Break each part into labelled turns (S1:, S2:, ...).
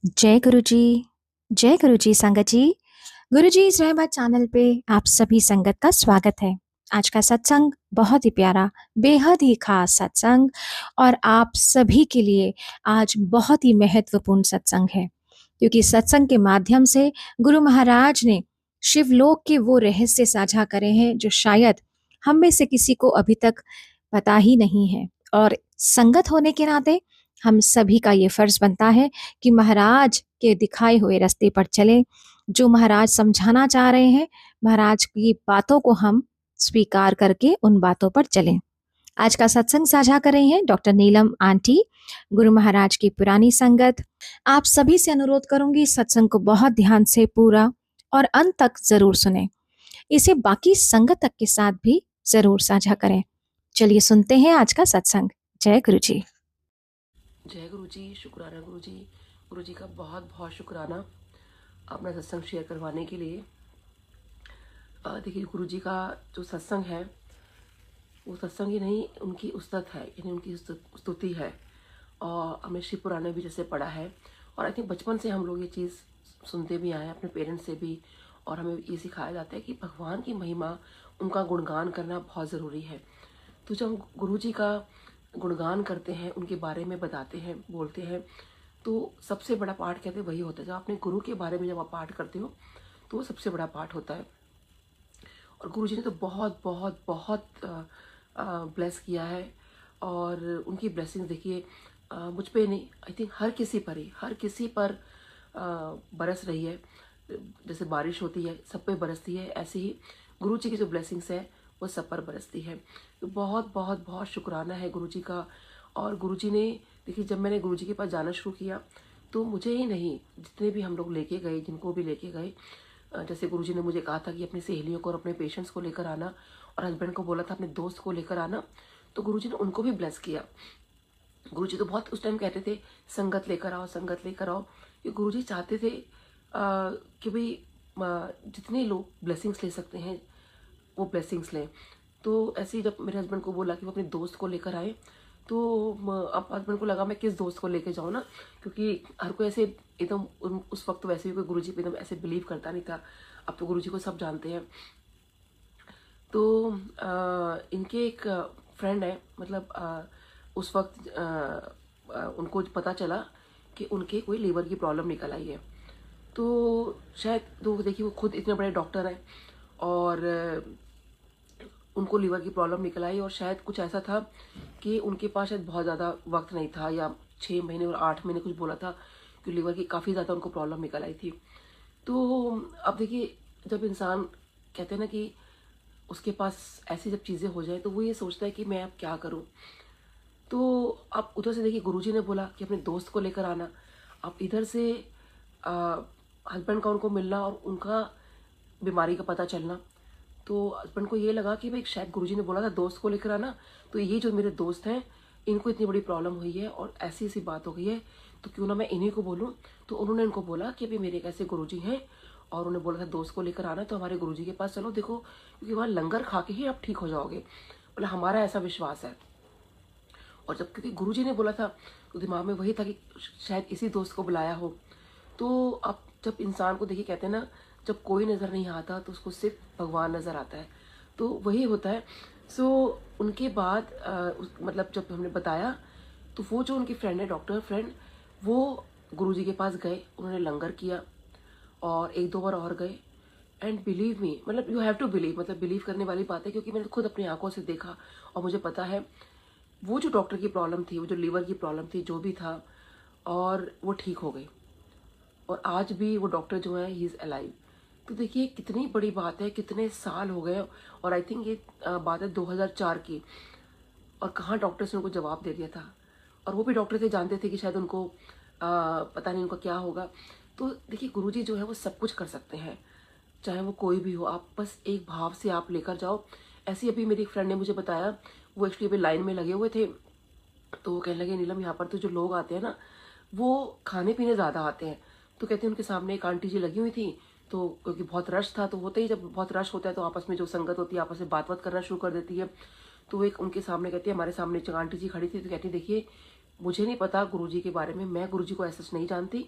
S1: जय गुरु जी। जय गुरु जी संगत जी। गुरु जी रहमत चैनल पे आप सभी संगत का स्वागत है। आज का सत्संग बहुत ही प्यारा, बेहद ही खास सत्संग और आप सभी के लिए आज बहुत ही महत्वपूर्ण सत्संग है, क्योंकि सत्संग के माध्यम से गुरु महाराज ने शिवलोक के वो रहस्य साझा करे हैं जो शायद हम में से किसी को अभी तक पता ही नहीं है। और संगत होने के नाते हम सभी का ये फर्ज बनता है कि महाराज के दिखाए हुए रास्ते पर चलें। जो महाराज समझाना चाह रहे हैं, महाराज की बातों को हम स्वीकार करके उन बातों पर चलें। आज का सत्संग साझा कर रहे हैं डॉक्टर नीलम आंटी, गुरु महाराज की पुरानी संगत। आप सभी से अनुरोध करूंगी सत्संग को बहुत ध्यान से पूरा और अंत तक जरूर सुने। इसे बाकी संगत तक के साथ भी जरूर साझा करें। चलिए सुनते हैं आज का सत्संग। जय गुरु जी।
S2: जय गुरु जी। शुक्राना गुरु जी का बहुत बहुत शुक्राना अपना सत्संग शेयर करवाने के लिए। देखिए, गुरु जी का जो सत्संग है वो सत्संग ही नहीं, उनकी उस्तत है, यानी उनकी स्तुति है। और हमने शिव पुराण में भी जैसे पढ़ा है, और आई थिंक बचपन से हम लोग ये चीज़ सुनते भी आए हैं अपने पेरेंट्स से भी, और हमें ये सिखाया जाता है कि भगवान की महिमा, उनका गुणगान करना बहुत ज़रूरी है। तो जब हम गुरु जी का गुणगान करते हैं, उनके बारे में बताते हैं, बोलते हैं, तो सबसे बड़ा पाठ कहते हैं वही होता है। जब अपने गुरु के बारे में जब आप पाठ करते हो तो वो सबसे बड़ा पाठ होता है। और गुरु जी ने तो बहुत बहुत बहुत ब्लेस किया है, और उनकी ब्लेसिंग देखिए मुझ पे नहीं, आई थिंक हर किसी पर ही, हर किसी पर बरस रही है। जैसे बारिश होती है सब पे बरसती है, ऐसे ही गुरु जी की जो ब्लेसिंग्स है वो सब पर बरसती है। तो बहुत बहुत बहुत शुक्राना है गुरु जी का। और गुरु जी ने, देखिए, जब मैंने गुरु जी के पास जाना शुरू किया तो मुझे ही नहीं, जितने भी हम लोग लेके गए, जिनको भी लेके गए, जैसे गुरुजी ने मुझे कहा था कि अपनी सहेलियों को और अपने पेशेंट्स को लेकर आना, और हस्बैंड को बोला था अपने दोस्त को लेकर आना, तो गुरुजी ने उनको भी ब्लेस किया। गुरुजी तो बहुत उस टाइम कहते थे संगत लेकर आओ, संगत लेकर आओ। ये गुरुजी चाहते थे कि भाई जितने लोग ब्लेसिंग्स ले सकते हैं वो ब्लेसिंग्स लें। तो ऐसे ही जब मेरे हस्बैंड को बोला कि वो अपने दोस्त को लेकर आए, तो अब हस्बैंड को लगा मैं किस दोस्त को लेकर जाऊँ ना, क्योंकि हर कोई ऐसे एकदम उस वक्त तो वैसे भी कोई गुरुजी पे एकदम ऐसे बिलीव करता नहीं था। अब तो गुरुजी को सब जानते हैं। तो इनके एक फ्रेंड है, मतलब उस वक्त उनको पता चला कि उनके कोई लीवर की प्रॉब्लम निकल आई है। तो शायद, तो देखिए, वो खुद इतने बड़े डॉक्टर हैं, और उनको लीवर की प्रॉब्लम निकल आई, और शायद कुछ ऐसा था कि उनके पास शायद बहुत ज़्यादा वक्त नहीं था, या 6 महीने और 8 महीने कुछ बोला था, कि लीवर की काफ़ी ज़्यादा उनको प्रॉब्लम निकल आई थी। तो अब देखिए, जब इंसान कहते हैं ना कि उसके पास ऐसी जब चीज़ें हो जाए तो वो ये सोचता है कि मैं अब क्या करूं। तो अब उधर से देखिए गुरुजी ने बोला कि अपने दोस्त को लेकर आना। अब इधर से हस्बैंड का उनको मिलना और उनका बीमारी का पता चलना। तो हस्बैंड को ये लगा कि भाई शायद गुरुजी ने बोला था दोस्त को लेकर आना, तो ये जो मेरे दोस्त हैं इनको इतनी बड़ी प्रॉब्लम हुई है और ऐसी ऐसी बात हो गई है, तो क्यों ना मैं इन्हीं को बोलूं। तो उन्होंने इनको बोला कि अभी मेरे एक ऐसे गुरुजी हैं, और उन्होंने बोला था दोस्त को लेकर आना, तो हमारे गुरुजी के पास चलो, देखो, क्योंकि वहाँ लंगर खा के ही आप ठीक हो जाओगे। बोला हमारा ऐसा विश्वास है। और जब क्योंकि गुरुजी ने बोला था तो दिमाग में वही था कि शायद इसी दोस्त को बुलाया हो। तो अब जब इंसान को, देखिए, कहते हैं ना, जब कोई नज़र नहीं आता तो उसको सिर्फ भगवान नज़र आता है, तो वही होता है। सो उनके बाद मतलब जब हमने बताया, तो वो जो उनकी फ्रेंड है, डॉक्टर फ्रेंड, वो गुरुजी के पास गए, उन्होंने लंगर किया, और एक दो बार और गए। एंड बिलीव मी, मतलब यू हैव टू बिलीव, मतलब बिलीव करने वाली बात है, क्योंकि मैंने खुद अपनी आंखों से देखा, और मुझे पता है वो जो डॉक्टर की प्रॉब्लम थी, वो जो लीवर की प्रॉब्लम थी, जो भी था, और वो ठीक हो गई। और आज भी वो डॉक्टर जो है ही इज़ अलाइव। तो देखिए कितनी बड़ी बात है, कितने साल हो गए, और आई थिंक ये बात है 2004 की, और कहाँ डॉक्टर्स ने उनको जवाब दे दिया था। और वो भी डॉक्टर थे, जानते थे कि शायद उनको पता नहीं उनका क्या होगा। तो देखिए गुरुजी जो है वो सब कुछ कर सकते हैं, चाहे वो कोई भी हो, आप बस एक भाव से आप लेकर जाओ। ऐसी अभी मेरी एक फ्रेंड ने मुझे बताया, वो एक्चुअली अभी लाइन में लगे हुए थे, तो वो कहने लगे नीलम, यहाँ पर तो जो लोग आते हैं ना वो खाने पीने ज़्यादा आते हैं। तो कहते हैं उनके सामने एक आंटी जी लगी हुई थी, तो क्योंकि बहुत रश था, तो होते ही जब बहुत रश होता है तो आपस में जो संगत होती है आपस में बात बात करना शुरू कर देती है। तो वो एक उनके सामने कहती है, हमारे सामने एक आंटी जी खड़ी थी, तो कहती देखिए मुझे नहीं पता गुरुजी के बारे में, मैं गुरुजी को ऐसा नहीं जानती,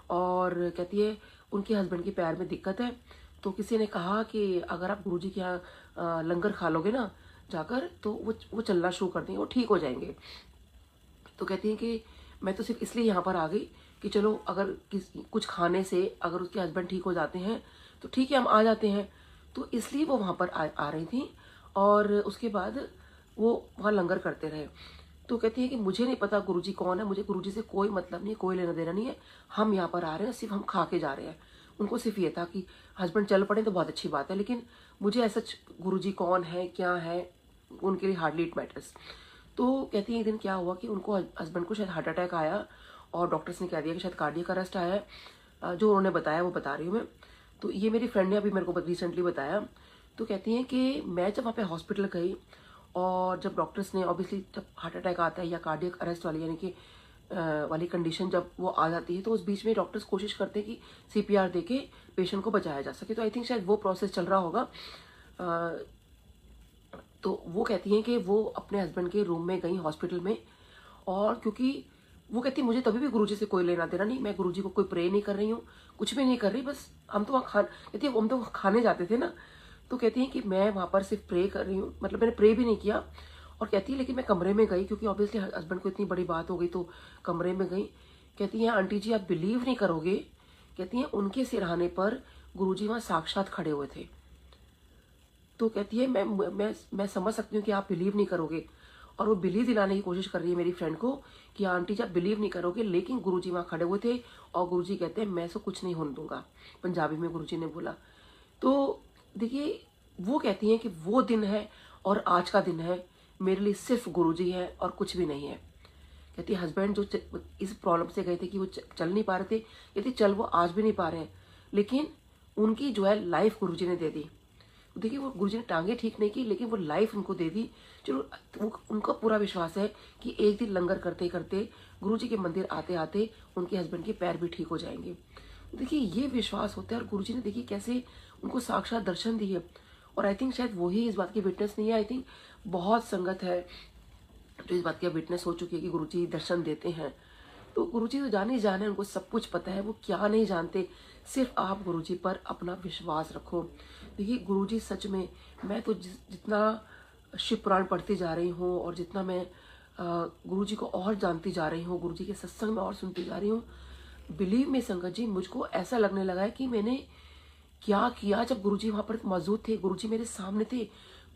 S2: और कहती है उनके हस्बैंड के पैर में दिक्कत है, तो किसी ने कहा कि अगर आप गुरुजी के यहाँ लंगर खा लोगे ना जाकर, तो वो चलना शुरू कर देंगे, वो ठीक हो जाएंगे। तो कहती हैं कि मैं तो सिर्फ इसलिए यहाँ पर आ गई कि चलो अगर कुछ खाने से अगर उसके हस्बैंड ठीक हो जाते हैं तो ठीक है, हम आ जाते हैं। तो इसलिए वो वहाँ पर आ रही थी, और उसके बाद वो वहाँ लंगर करते रहे। तो कहती है कि मुझे नहीं पता गुरुजी कौन है, मुझे गुरुजी से कोई मतलब नहीं है, कोई लेना देना नहीं है, हम यहाँ पर आ रहे हैं, सिर्फ हम खा के जा रहे हैं। उनको सिर्फ ये था कि हस्बैंड चल पड़े तो बहुत अच्छी बात है, लेकिन मुझे ऐसा गुरुजी कौन है क्या है उनके लिए हार्डली इट मैटर्स। तो कहती है एक दिन क्या हुआ कि उनको हस्बैंड को शायद हार्ट अटैक आया, और डॉक्टर्स ने कह दिया कि शायद कार्डियक अरेस्ट आया है। जो उन्होंने बताया वो बता रही हूँ मैं। तो ये मेरी फ्रेंड ने अभी मेरे को रिसेंटली बताया। तो कहती हैं कि मैं जब वहाँ पे हॉस्पिटल गई, और जब डॉक्टर्स ने ऑब्वियसली जब हार्ट अटैक आता है या कार्डियक अरेस्ट वाली यानी कि वाली कंडीशन जब वो आ जाती है, तो उस बीच में डॉक्टर्स कोशिश करते हैं कि सीपीआर दे के पेशेंट को बचाया जा सके। तो आई थिंक शायद वो प्रोसेस चल रहा होगा। तो वो कहती हैं कि वो अपने हस्बैंड के रूम में गई हॉस्पिटल में, और क्योंकि वो कहती मुझे तभी भी गुरुजी से कोई लेना देना नहीं, मैं गुरुजी को कोई प्रे नहीं कर रही हूँ, कुछ भी नहीं कर रही, बस हम तो वहाँ कहती है हम तो खाने जाते थे ना। तो कहती हैं कि मैं वहाँ पर सिर्फ प्रे कर रही हूँ, मतलब मैंने प्रे भी नहीं किया। और कहती है लेकिन मैं कमरे में गई, क्योंकि ऑब्वियसली हस्बैंड को इतनी बड़ी बात हो गई, तो कमरे में गई। कहती हैं आंटी जी आप बिलीव नहीं करोगे, कहती हैं उनके सिरहाने पर गुरुजी वहाँ साक्षात खड़े हुए थे। तो कहती है मैं समझ सकती हूँ कि आप बिलीव नहीं करोगे, और वो बिलीव दिलाने की कोशिश कर रही है मेरी फ्रेंड को कि आंटी जी आप बिलीव नहीं करोगे, लेकिन गुरुजी वहाँ खड़े हुए थे, और गुरुजी कहते हैं मैं से कुछ नहीं होने दूंगा, पंजाबी में गुरुजी ने बोला। तो देखिए वो कहती हैं कि वो दिन है और आज का दिन है मेरे लिए सिर्फ गुरुजी है और कुछ भी नहीं है। कहती है हस्बैंड जो इस प्रॉब्लम से गए थे कि वो चल नहीं पा रहे थे, कहती चल वो आज भी नहीं पा रहे हैं, लेकिन उनकी जो है लाइफ गुरुजी ने दे दी। देखिए वो गुरुजी ने टांगे ठीक नहीं की, लेकिन वो लाइफ उनको दे दी। चलो वो उनका पूरा विश्वास है कि एक दिन लंगर करते करते गुरुजी के मंदिर आते आते उनके हस्बैंड के पैर भी ठीक हो जाएंगे। देखिए ये विश्वास होता है, और गुरुजी ने देखिए कैसे उनको साक्षात दर्शन दिए। और आई थिंक शायद वही इस बात की विटनेस नहीं है, आई थिंक बहुत संगत है जो इस बात की विटनेस हो चुकी है कि गुरुजी दर्शन देते हैं। तो गुरुजी तो जाने ही जाने, उनको सब कुछ पता है, वो क्या नहीं जानते। सिर्फ आप गुरुजी पर अपना विश्वास रखो। देखिए गुरुजी सच में, मैं तो जितना शिव पुराण पढ़ती जा रही हूँ, और जितना मैं गुरुजी को और जानती जा रही हूँ, गुरुजी के सत्संग में और सुनती जा रही हूँ, बिलीव में संगत जी मुझको ऐसा लगने लगा है कि मैंने क्या किया। जब गुरुजी वहाँ पर मौजूद थे, गुरुजी मेरे सामने थे,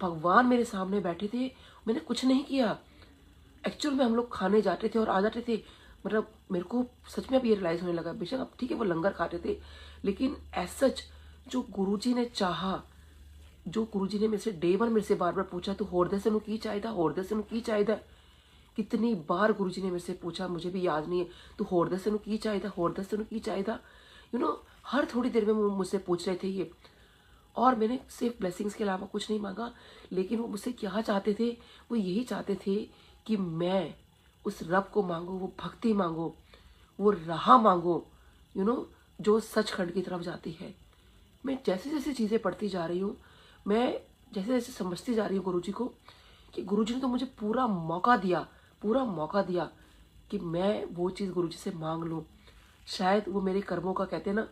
S2: भगवान मेरे सामने बैठे थे, मैंने कुछ नहीं किया। एक्चुअल में हम लोग खाने जाते थे और आ जाते थे। मतलब मेरे को सच में अब ये रियलाइज होने लगा, बेशक अब ठीक है वो लंगर खाते थे, लेकिन एज सच जो गुरुजी ने चाहा, जो गुरुजी ने मेरे से डे वन मेरे से बार बार पूछा तो होर दसनू की चाहिए, होर दसनू की चाहिए, कितनी बार गुरुजी ने मेरे से पूछा मुझे भी याद नहीं है, तो होर दसनू की चाहिए, होर दसनू की चाहिए, यू नो हर थोड़ी देर में वो मुझसे पूछ रहे थे ये। और मैंने सिर्फ ब्लेसिंग्स के अलावा कुछ नहीं मांगा, लेकिन वो मुझसे क्या चाहते थे, वो यही चाहते थे कि मैं उस रब को मांगो, वो भक्ति मांगो, वो राह मांगो, यू नो जो सचखंड की तरफ जाती है। मैं जैसे जैसे चीज़ें पढ़ती जा रही हूँ, मैं जैसे जैसे समझती जा रही हूँ गुरुजी को, कि गुरुजी ने तो मुझे पूरा मौका दिया कि मैं वो चीज़ गुरुजी से मांग लूँ। शायद वो मेरे कर्मों का, कहते हैं ना,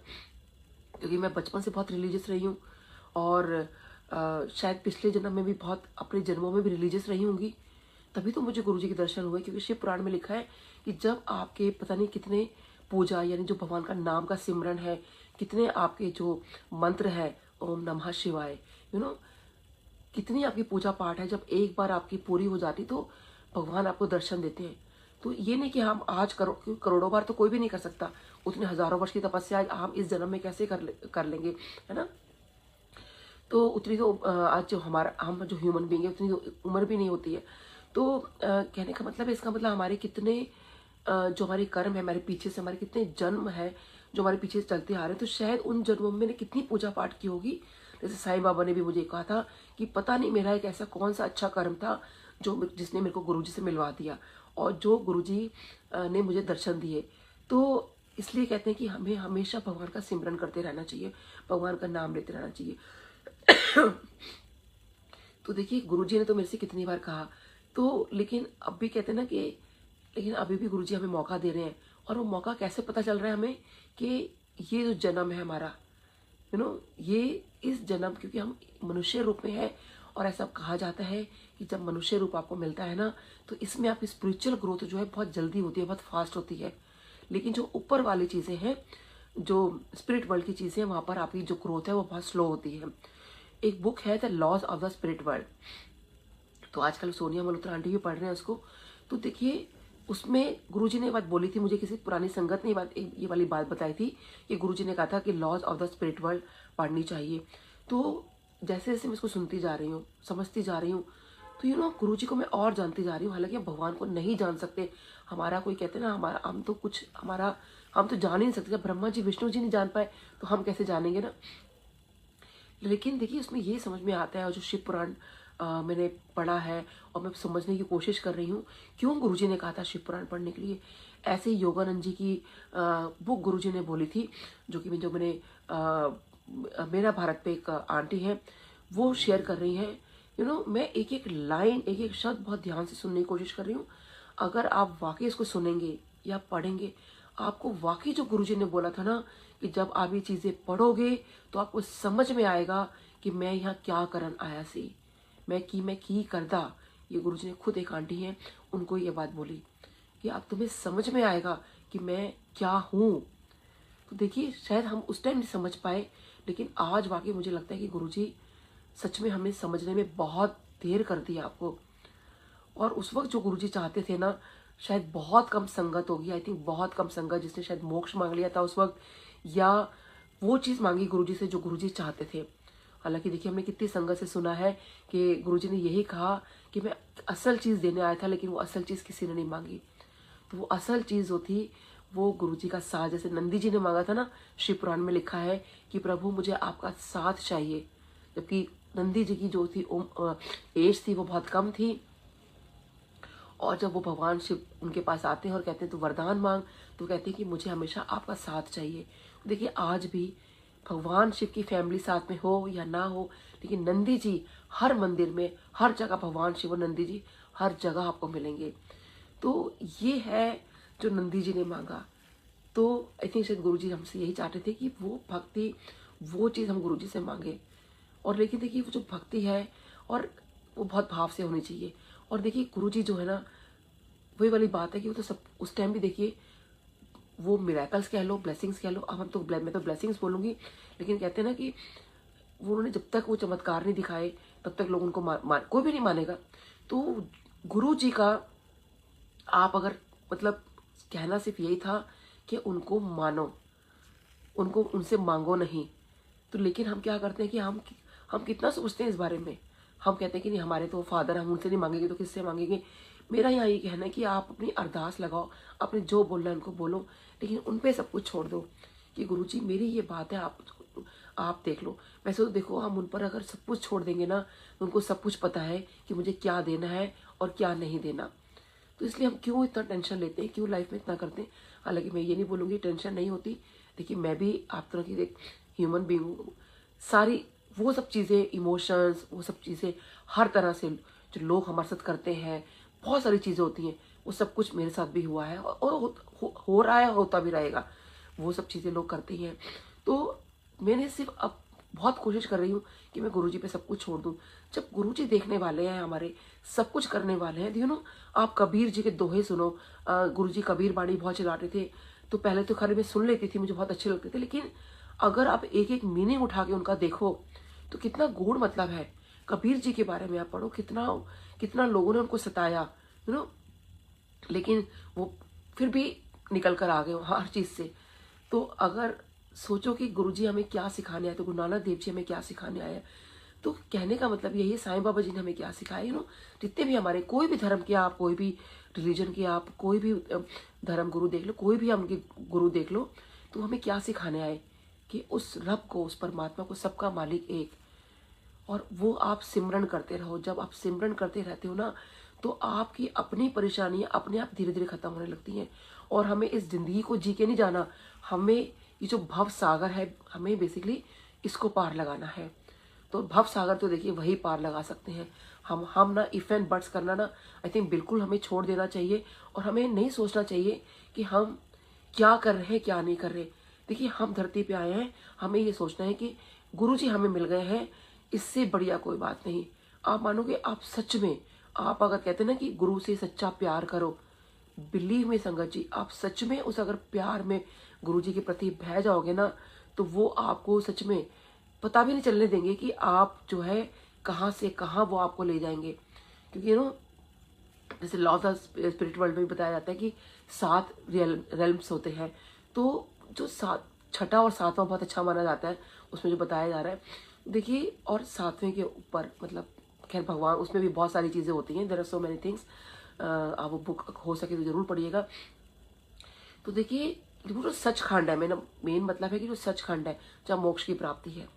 S2: क्योंकि मैं बचपन से बहुत रिलीजियस रही हूँ, और शायद पिछले जन्म में भी बहुत, अपने जन्मों में भी रिलीजियस रही होंगी, तभी तो मुझे गुरुजी के दर्शन हुए। क्योंकि शिव पुराण में लिखा है कि जब आपके पता नहीं कितने पूजा यानी जो भगवान का नाम का सिमरन है, कितने आपके जो मंत्र है ओम नमः शिवाय, यू नो कितनी आपकी पूजा पाठ है, जब एक बार आपकी पूरी हो जाती तो भगवान आपको दर्शन देते हैं। तो ये नहीं कि हम आज करोड़ों बार तो कोई भी नहीं कर सकता, उतने हजारों वर्ष की तपस्या हम इस जन्म में कैसे कर लेंगे, है ना। तो उतनी तो आज जो हमारा हम जो ह्यूमन बीइंग है उतनी तो उम्र भी नहीं होती है। तो कहने का मतलब है, इसका मतलब हमारे कितने जो हमारे कर्म है, हमारे पीछे से हमारे कितने जन्म है जो हमारे पीछे से चलते आ रहे हैं, तो शायद उन जन्मों में मैंने कितनी पूजा पाठ की होगी। जैसे साईं बाबा ने भी मुझे कहा था कि पता नहीं मेरा एक ऐसा कौन सा अच्छा कर्म था जो जिसने मेरे को गुरुजी से मिलवा दिया, और जो गुरुजी ने मुझे दर्शन दिए। तो इसलिए कहते हैं कि हमें हमेशा भगवान का सिमरन करते रहना चाहिए, भगवान का नाम लेते रहना चाहिए। तो देखिए गुरुजी ने तो मेरे से कितनी बार कहा, तो लेकिन अब भी कहते हैं ना कि लेकिन अभी भी गुरुजी हमें मौका दे रहे हैं, और वो मौका कैसे पता चल रहा है हमें कि ये जो जन्म है हमारा, ये इस जन्म, क्योंकि हम मनुष्य रूप में है, और ऐसा कहा जाता है कि जब मनुष्य रूप आपको मिलता है ना, तो इसमें आपकी स्पिरिचुअल ग्रोथ जो है बहुत जल्दी होती है, बहुत फास्ट होती है। लेकिन जो ऊपर वाली चीज़ें हैं, जो स्पिरिट वर्ल्ड की चीज़ें हैं, वहाँ पर आपकी जो ग्रोथ है वो बहुत स्लो होती है। एक बुक है the laws of the spirit world, तो आजकल सोनिया मल्होत्रा आंटी भी पढ़ रहे हैं उसको। तो देखिए, उसमें गुरुजी ने बात बोली थी, मुझे किसी पुरानी संगत ने ये वाली बात बताई थी कि गुरुजी ने कहा था कि laws of the spirit world पढ़नी चाहिए। तो जैसे जैसे मैं इसको सुनती जा रही हूँ, समझती जा रही हूँ, तो गुरुजी को मैं और जानती जा रही हूँ। हालांकि हम भगवान को नहीं जान सकते, हमारा कोई कहते हैं ना, हम तो जान ही नहीं सकते। जब ब्रह्मा जी विष्णु जी नहीं जान पाए तो हम कैसे जानेंगे ना। लेकिन देखिए, उसमें ये समझ में आता है, और जो शिव पुराण मैंने पढ़ा है और मैं समझने की कोशिश कर रही हूँ, क्यों गुरुजी ने कहा था शिव पुराण पढ़ने के लिए। ऐसे ही योगानंद जी की बुक गुरुजी ने बोली थी, जो मैंने मेरा भारत पे एक आंटी है, वो शेयर कर रही हैं। मैं एक एक लाइन, एक एक शब्द बहुत ध्यान से सुनने की कोशिश कर रही हूँ। अगर आप वाकई इसको सुनेंगे या पढ़ेंगे, आपको वाकई जो गुरुजी ने बोला था ना, कि जब आप ये चीज़ें पढ़ोगे तो आपको समझ में आएगा कि मैं यहाँ क्या करन आया सी, मैं की करदा। ये गुरुजी ने खुद, एक आंटी हैं, उनको ये बात बोली कि अब तुम्हें समझ में आएगा कि मैं क्या हूँ। तो देखिए, शायद हम उस टाइम नहीं समझ पाए, लेकिन आज वाकई मुझे लगता है कि गुरुजी सच में हमें समझने में बहुत देर कर दी आपको। और उस वक्त जो गुरुजी चाहते थे ना, शायद बहुत कम संगत होगी, आई थिंक बहुत कम संगत, जिसने शायद मोक्ष मांग लिया था उस वक्त, या वो चीज़ मांगी गुरुजी से जो गुरुजी चाहते थे। हालांकि देखिए, हमने कितनी संगत से सुना है कि गुरुजी ने यही कहा कि मैं असल चीज़ देने आया था, लेकिन वो असल चीज़ किसी ने नहीं मांगी। तो वो असल चीज़ जो थी, वो गुरुजी का साथ, जैसे नंदी जी ने मांगा था ना, शिव पुराण में लिखा है कि प्रभु मुझे आपका साथ चाहिए। जबकि नंदी जी की जो थी एज थी वो बहुत कम थी, और जब वो भगवान शिव उनके पास आते हैं और कहते हैं तो वरदान मांग, तो कहते हैं कि मुझे हमेशा आपका साथ चाहिए। देखिए, आज भी भगवान शिव की फैमिली साथ में हो या ना हो, लेकिन नंदी जी हर मंदिर में, हर जगह भगवान शिव और नंदी जी हर जगह आपको मिलेंगे। तो ये है जो नंदी जी ने मांगा। तो आई थिंक शायद गुरुजी हमसे यही चाहते थे कि वो भक्ति, वो चीज़ हम गुरुजी से मांगे। और लेकिन देखिए, वो जो भक्ति है, और वो बहुत भाव से होनी चाहिए। और देखिए, गुरुजी जो है ना, वही वाली बात है कि वो तो सब उस टाइम भी देखिए, वो मिरेकल्स कह लो, ब्लेसिंग्स कह लो, अब मैं तो ब्लेसिंग्स बोलूँगी, लेकिन कहते हैं ना कि वो उन्होंने जब तक वो चमत्कार नहीं दिखाए तब तक लोग उनको कोई भी नहीं मानेगा। तो गुरु जी का, आप अगर मतलब कहना सिर्फ यही था कि उनको मानो, उनको उनसे मांगो नहीं। तो लेकिन हम क्या करते हैं कि हम कितना सोचते हैं इस बारे में। हम कहते हैं कि नहीं, हमारे तो फादर, हम उनसे नहीं मांगेंगे तो किससे मांगेंगे। मेरा यहाँ ये कहना है कि आप अपनी अरदास लगाओ, अपने जो बोलना है उनको बोलो, लेकिन उन पे सब कुछ छोड़ दो कि गुरुजी मेरी ये बात है, आप देख लो। वैसे तो देखो, हम उन पर अगर सब कुछ छोड़ देंगे ना, तो उनको सब कुछ पता है कि मुझे क्या देना है और क्या नहीं देना। तो इसलिए हम क्यों इतना टेंशन लेते हैं, क्यों लाइफ में इतना करते हैं। हालांकि मैं ये नहीं बोलूँगी टेंशन नहीं होती। देखिए, मैं भी आप तरह की एक ह्यूमन बीइंग हूँ। सारी वो सब चीज़ें, इमोशंस, वो सब चीज़ें, हर तरह से जो लोग हमारे साथ करते हैं, बहुत सारी चीज़ें होती हैं, वो सब कुछ मेरे साथ भी हुआ है, और हो रहा है, होता भी रहेगा। वो सब चीज़ें लोग करते हैं। तो मैंने सिर्फ अब बहुत कोशिश कर रही हूँ कि मैं गुरुजी पे सब कुछ छोड़ दूँ। जब गुरुजी देखने वाले हैं हमारे, सब कुछ करने वाले हैं, आप कबीर जी के दोहे सुनो। गुरुजी कबीर बाणी बहुत चलाते थे, तो पहले तो खाली मैं सुन लेती थी, मुझे बहुत अच्छे लगते थे, लेकिन अगर आप एक एक मीनिंग उठा के उनका देखो तो कितना गूढ़ मतलब है। कबीर जी के बारे में आप पढ़ो, कितना कितना लोगों ने उनको सताया, लेकिन वो फिर भी निकल कर आ गए हर चीज़ से। तो अगर सोचो कि गुरुजी हमें क्या सिखाने आए, तो गुरु नानक देव जी हमें क्या सिखाने आए, तो कहने का मतलब यही है, साईं बाबा जी ने हमें क्या सिखाया। जितने भी हमारे, कोई भी धर्म के आप, कोई भी रिलीजन के आप, कोई भी धर्म गुरु देख लो, कोई भी हमके गुरु देख लो, तो हमें क्या सिखाने आए कि उस रब को, उस परमात्मा को, सबका मालिक एक, और वो आप सिमरन करते रहो। जब आप सिमरन करते रहते हो ना, तो आपकी अपनी परेशानियां अपने आप धीरे धीरे खत्म होने लगती हैं। और हमें इस जिंदगी को जी के नहीं जाना, हमें ये जो भव सागर है, हमें बेसिकली इसको पार लगाना है। तो भव सागर तो देखिए वही पार लगा सकते हैं। हम ना इफ एंड बट्स करना ना, आई थिंक बिल्कुल हमें छोड़ देना चाहिए। और हमें नहीं सोचना चाहिए कि हम क्या कर रहे हैं क्या नहीं कर रहे। देखिए हम धरती पे आए हैं, हमें ये सोचना है कि गुरुजी हमें मिल गए हैं, इससे बढ़िया कोई बात नहीं। आप मानोगे, आप सच में, आप अगर कहते हैं ना कि गुरु से सच्चा प्यार करो, बिलीव में संगत जी, आप सच में उस अगर प्यार में गुरुजी के प्रति बह जाओगे ना, तो वो आपको सच में पता भी नहीं चलने देंगे कि आप जो है कहाँ से कहाँ वो आपको ले जाएंगे। क्योंकि जैसे लॉज ऑफ स्पिरिट वर्ल्ड में भी बताया जाता है कि 7 रेल्म्स होते हैं। तो जो 7, छठा और 7वां बहुत अच्छा माना जाता है, उसमें जो बताया जा रहा है। देखिए, और 7वें के ऊपर मतलब खैर भगवान, उसमें भी बहुत सारी चीज़ें होती हैं, there are so many things. आप वो बुक हो सके तो ज़रूर पढ़िएगा। तो देखिए, वो जो सचखंड है, मेन मतलब है कि जो सचखंड है जहाँ मोक्ष की प्राप्ति है,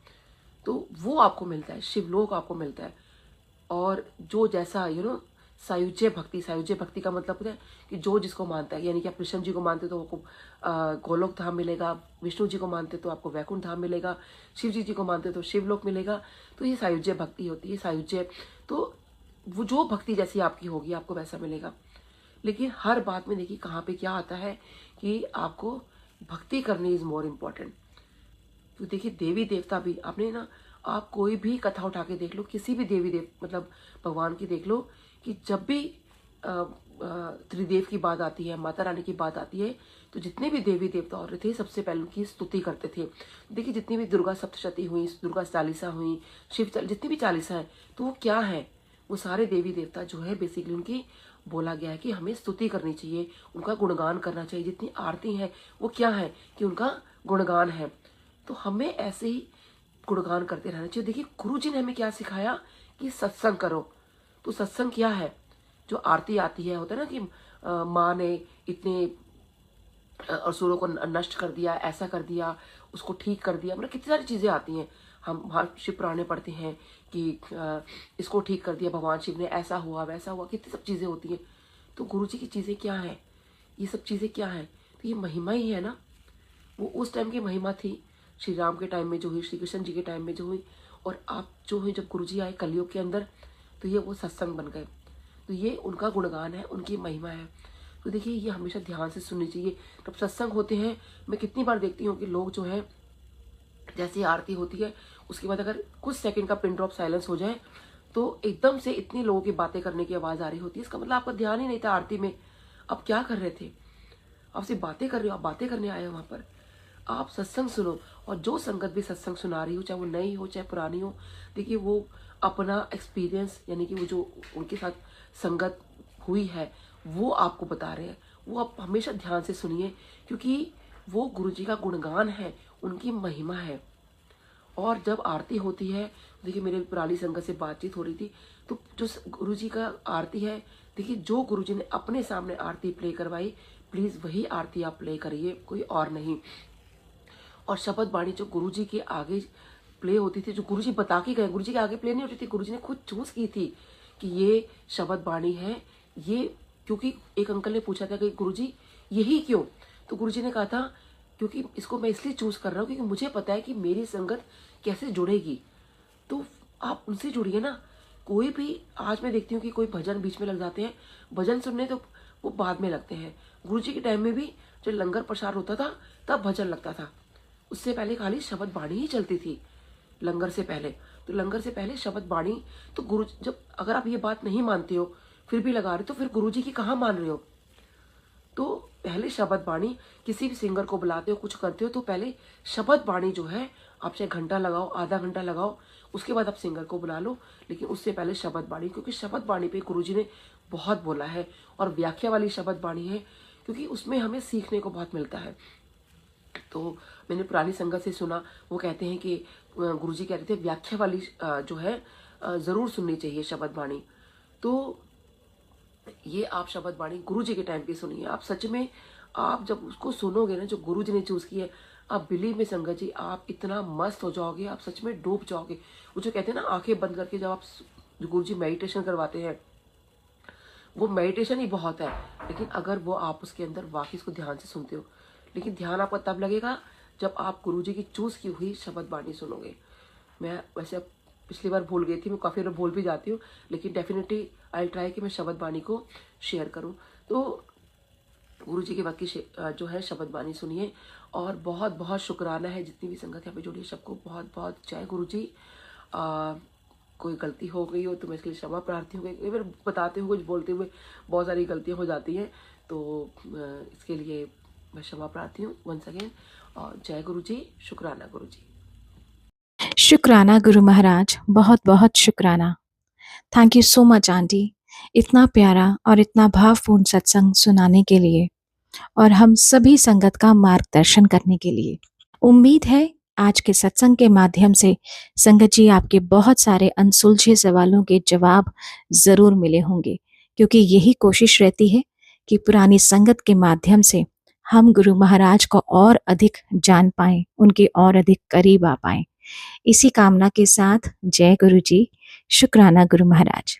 S2: तो वो आपको मिलता है, शिवलोक आपको मिलता है। और जो जैसा सायुज्य भक्ति का मतलब होता है कि जो जिसको मानता है, यानी कि आप कृष्ण जी को मानते तो आपको गोलोक धाम मिलेगा, विष्णु जी को मानते तो आपको वैकुंठ धाम मिलेगा, शिव जी को मानते तो शिवलोक मिलेगा। तो ये सायुज्य भक्ति होती है। सायुज्य तो वो जो भक्ति जैसी आपकी होगी आपको वैसा मिलेगा। लेकिन हर बात में देखिए कहाँ पे क्या आता है कि आपको भक्ति करनी इज मोर इम्पोर्टेंट। तो देखिए, देवी देवता भी आपने ना, आप कोई भी कथा उठा के देख लो, किसी भी देवी देव मतलब भगवान की देख लो, कि जब भी त्रिदेव की बात आती है, माता रानी की बात आती है, तो जितने भी देवी देवता और थे सबसे पहले उनकी स्तुति करते थे। देखिए, जितनी भी दुर्गा सप्तशती हुई, दुर्गा चालीसा हुई, जितनी भी चालीसा है, तो वो क्या है, वो सारे देवी देवता जो है बेसिकली उनकी बोला गया है कि हमें स्तुति करनी चाहिए, उनका गुणगान करना चाहिए। जितनी आरती है वो क्या है कि उनका गुणगान है। तो हमें ऐसे ही गुणगान करते रहना चाहिए। देखिए, गुरु जी ने हमें क्या सिखाया कि सत्संग करो। तो सत्संग क्या है, जो आरती आती है, होता है ना कि माँ ने इतने असुरों को नष्ट कर दिया, ऐसा कर दिया, उसको ठीक कर दिया, मतलब कितनी सारी चीजें आती हैं। हम शिव पुराणे पढ़ते हैं कि इसको ठीक कर दिया भगवान शिव ने, ऐसा हुआ वैसा हुआ, कितनी सब चीजें होती हैं। तो गुरु जी की चीजें क्या है, ये सब चीजें क्या है, तो ये महिमा ही है ना। वो उस टाइम की महिमा थी, श्री राम के टाइम में जो हुई, श्री कृष्ण जी के टाइम में जो हुई, और आप जो है जब गुरुजी आए कलयुग के अंदर, तो ये वो सत्संग बन गए। तो ये उनका गुणगान है, उनकी महिमा है। तो देखिए, ये हमेशा ध्यान से सुननी चाहिए। जब सत्संग होते हैं, मैं कितनी बार देखती हूँ कि लोग जो है, जैसे आरती होती है उसके बाद अगर कुछ सेकंड का पिन ड्रॉप साइलेंस हो जाए, तो एकदम से इतनी लोगों की बातें करने की आवाज आ रही होती है। इसका मतलब आपका ध्यान ही नहीं था आरती में, आप क्या कर रहे थे, आप सिर्फ बातें कर रहे हो, आप बातें करने आए हो वहां पर। आप सत्संग सुनो, और जो संगत भी सत्संग सुना रही हो, चाहे वो नई हो चाहे पुरानी हो, देखिए वो अपना एक्सपीरियंस, यानी कि वो जो उनके साथ संगत हुई है वो आपको बता रहे हैं। वो आप हमेशा ध्यान से सुनिए, क्योंकि वो गुरु जी का गुणगान है, उनकी महिमा है। और जब आरती होती है, देखिए मेरे पुरानी संगत से बातचीत हो रही थी, तो जो गुरु जी का आरती है, देखिए जो गुरु जी ने अपने सामने आरती प्ले करवाई, प्लीज वही आरती आप प्ले करिए, कोई और नहीं। और शब्द बाणी जो गुरुजी के आगे प्ले होती थी, जो गुरुजी बता के गए, गुरुजी के आगे प्ले नहीं होती थी, गुरुजी ने खुद चूज की थी कि ये शब्द बाणी है। ये क्योंकि एक अंकल ने पूछा था कि गुरुजी यही क्यों, तो गुरुजी ने कहा था क्योंकि इसको मैं इसलिए चूज कर रहा हूँ क्योंकि मुझे पता है कि मेरी संगत कैसे जुड़ेगी। तो आप उनसे जुड़िए ना। कोई भी, आज मैं देखती हूँ कि कोई भजन बीच में लग जाते हैं, भजन सुनने तो वो बाद में लगते हैं। गुरुजी के टाइम में भी जब लंगर प्रसार होता था तब भजन लगता था, उससे पहले खाली शब्द बाणी ही चलती थी लंगर से पहले। तो लंगर से पहले शब्द बाणी, तो गुरु जब अगर आप ये बात नहीं मानते हो फिर भी लगा रहे, तो फिर गुरुजी की कहाँ मान रहे हो। तो पहले शब्द बाणी, किसी भी सिंगर को बुलाते हो कुछ करते हो तो पहले शब्द बाणी जो है, आप चाहे घंटा लगाओ आधा घंटा लगाओ, उसके बाद आप सिंगर को बुला लो, लेकिन उससे पहले शब्द बाणी, क्योंकि शब्द बाणी पे गुरुजी ने बहुत बोला है। और व्याख्या वाली शब्द बाणी है, क्योंकि उसमें हमें सीखने को बहुत मिलता है। तो मैंने पुरानी संगत से सुना, वो कहते हैं कि गुरुजी कह रहे थे व्याख्या वाली जो है जरूर सुननी चाहिए शब्द बाणी। तो ये आप शब्द बाणी गुरुजी के टाइम पे सुनिए। आप सच में, आप जब उसको सुनोगे ना जो गुरुजी ने चूज की है, आप बिलीव में संगत जी, आप इतना मस्त हो जाओगे, आप सच में डूब जाओगे। वो जो कहते हैं ना आंखें बंद करके जब आप गुरुजी मेडिटेशन करवाते हैं, वो मेडिटेशन ही बहुत है, लेकिन अगर वो आप उसके अंदर वाकई इसको ध्यान से सुनते हो। लेकिन ध्यान आपका तब लगेगा जब आप गुरुजी की चूज की हुई शब्द बाणी सुनोगे। मैं वैसे पिछली बार भूल गई थी, मैं काफ़ी बार भूल भी जाती हूँ, लेकिन डेफिनेटली आई ट्राई कि मैं शब्द बाणी को शेयर करूँ। तो गुरु जी के वाक्य जो है शब्द बानी सुनिए। और बहुत बहुत शुक्राना है जितनी भी संगत यहाँ पे जुड़ी है, सबको बहुत बहुत जय गुरु जी। कोई गलती हो गई हो तो मैं इसके लिए क्षमा प्रार्थी हूँ। कई बार बताते हुए कुछ बोलते हुए बहुत सारी गलतियाँ हो जाती हैं, तो इसके लिए मैं क्षमा प्रार्थी हूँ वंस अगेन। और जय गुरु जी, शुक्राना गुरु जी।
S1: शुक्राना गुरु महाराज, बहुत बहुत शुक्राना। Thank you so much aunty, इतना प्यारा और इतना भावपूर्ण सत्संग सुनाने के लिए और हम सभी संगत का मार्गदर्शन करने के लिए। उम्मीद है आज के सत्संग के माध्यम से संगत जी आपके बहुत सारे अनसुलझे सवालों के जवाब जरूर मिले होंगे, क्योंकि यही कोशिश रहती है कि पुरानी संगत के माध्यम से हम गुरु महाराज को और अधिक जान पाएं, उनके और अधिक करीब आ पाएं। इसी कामना के साथ जय गुरु जी, शुक्राना गुरु महाराज।